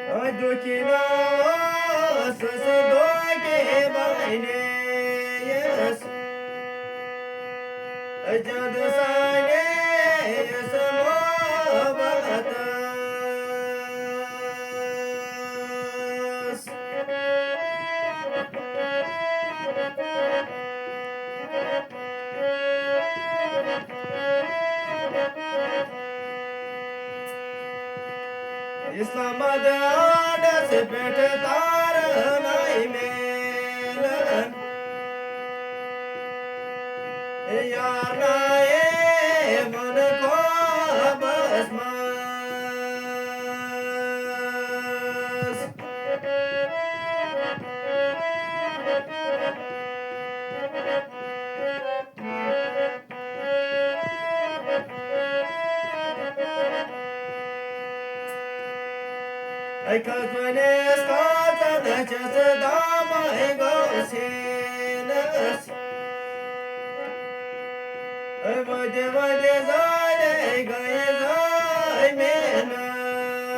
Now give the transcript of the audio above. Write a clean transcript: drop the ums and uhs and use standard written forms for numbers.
Adukinos doge baines Ajad sane samabatas Islamada se pete tar nai melan Yar nae man ko basmas Ai kazvanes kazan chas dama gosenas Ai vade vade